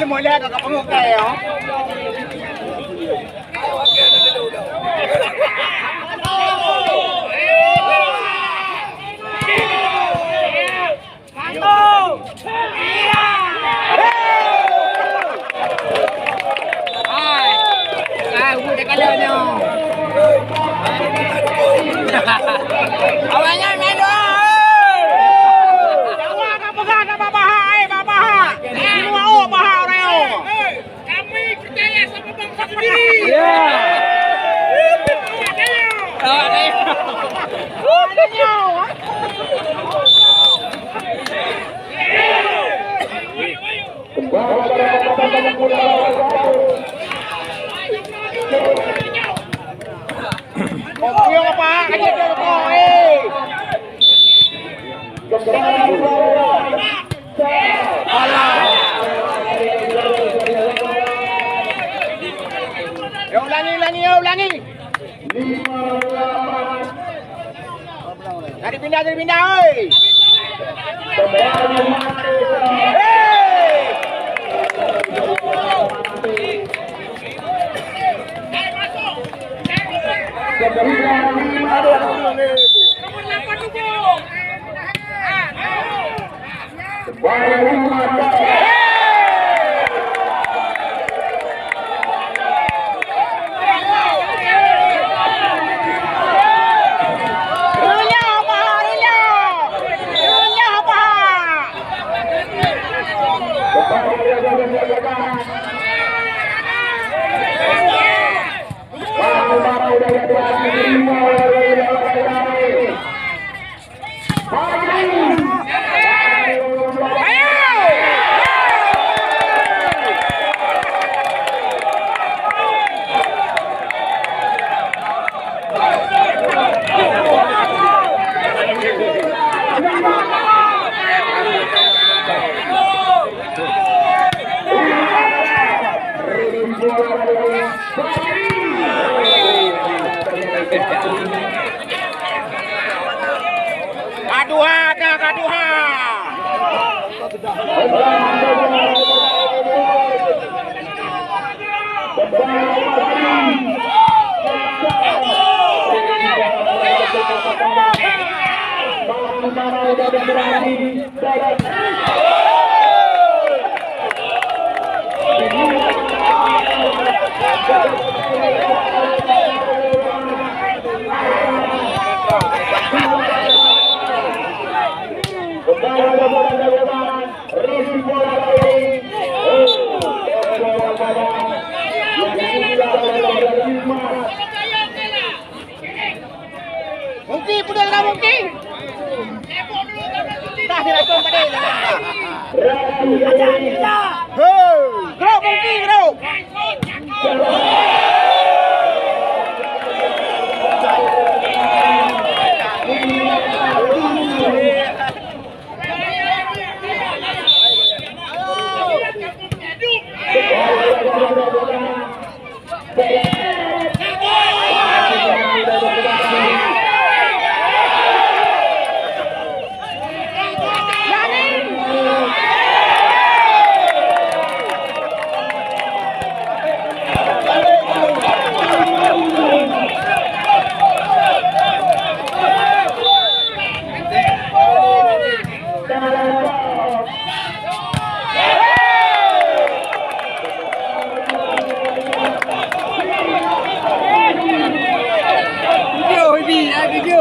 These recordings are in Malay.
Mulai kakak pengukai ya. Awalnya main doang. Jangan pegang nama bahaya, bahaya. Ini mau bahaya. Kami percaya sama bangsa sendiri. Iya. Ulangi. Dari pindah, oi. Kaduha. Mungkin punya lah mungkin. Dah direkom pada ini. Bro mungkin bro.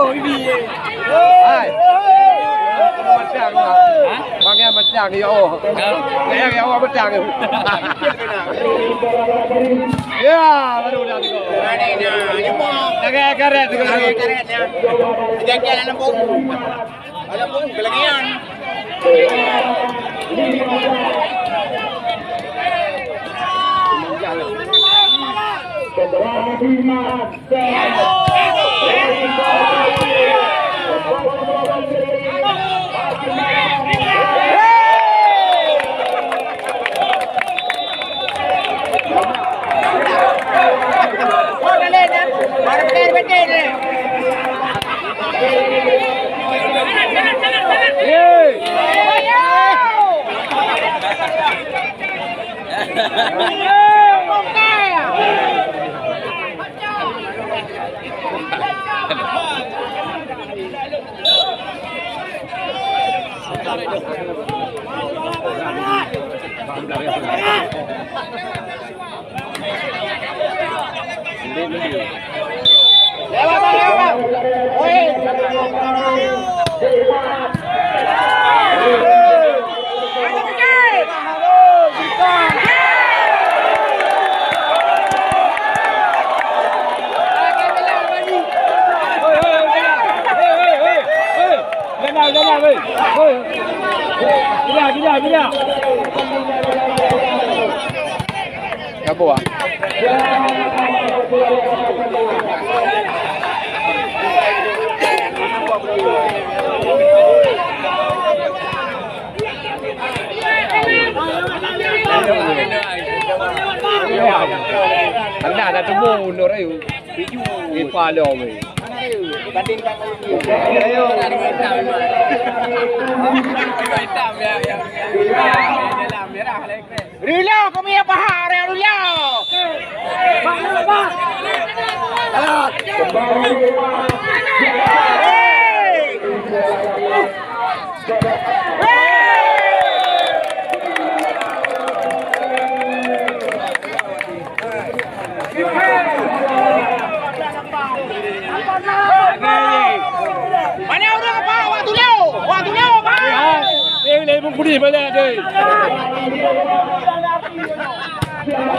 Video. Hai. Macam apa? Bagaimana? pedang ni oh. Yang awak pedang tu. Ya, baru dah tu. Mana ni? Jumpa. Lagi karet tu. Karetnya. Jalan Lampung. Lampung kelagian. Gila. Apa ah? Anda ada temu nur ayu. Biju ni palo me. Bandingkan Ayo. Rila kami apa hari Rila. Mana orang apa? Waktu Leo apa? Ni pun pudi balik dia.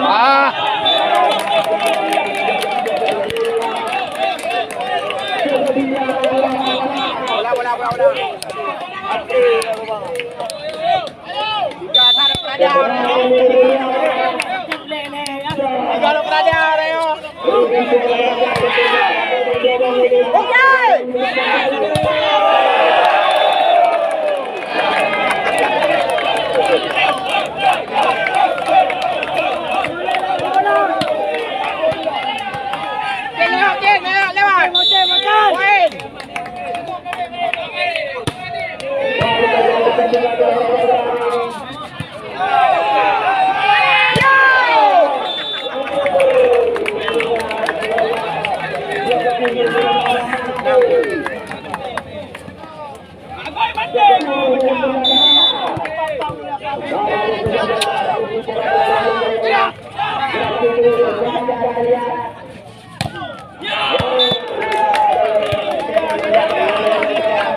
Ah. Bola. Tiga ada pelajar. Tiga ada pelajar yo. Okey.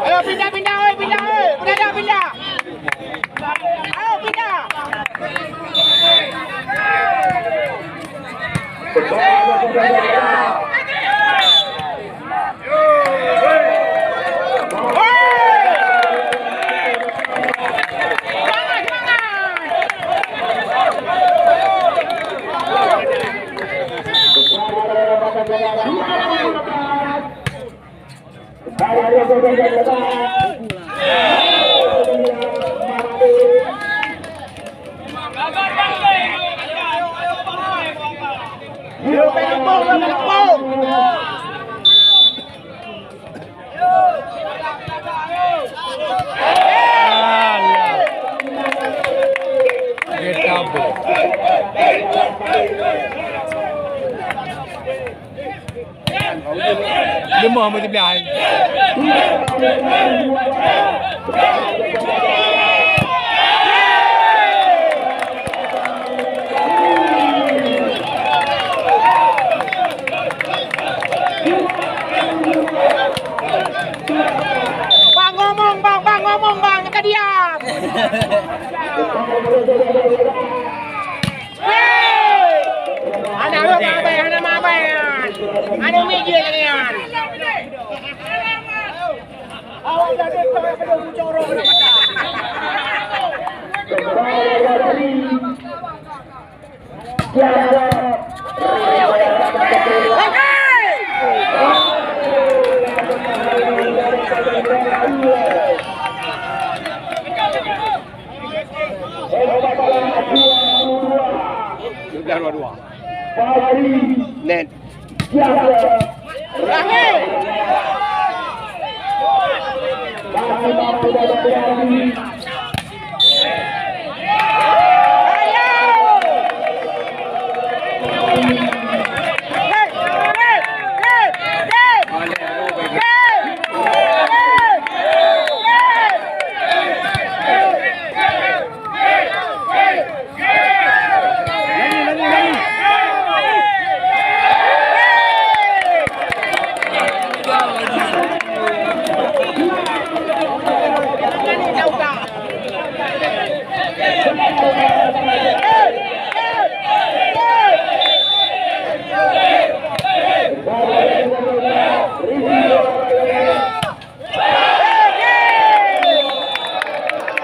Ayo pindah oi. Pindah. Ayo pindah. Demam macam biasa. Bang ngomong bang, jangan diam. Ana lo mabai, ana mabai. Ana media jangan. Awak jadi kau yang belum corong dah mata. Sudah dua-dua. Net. Rahim.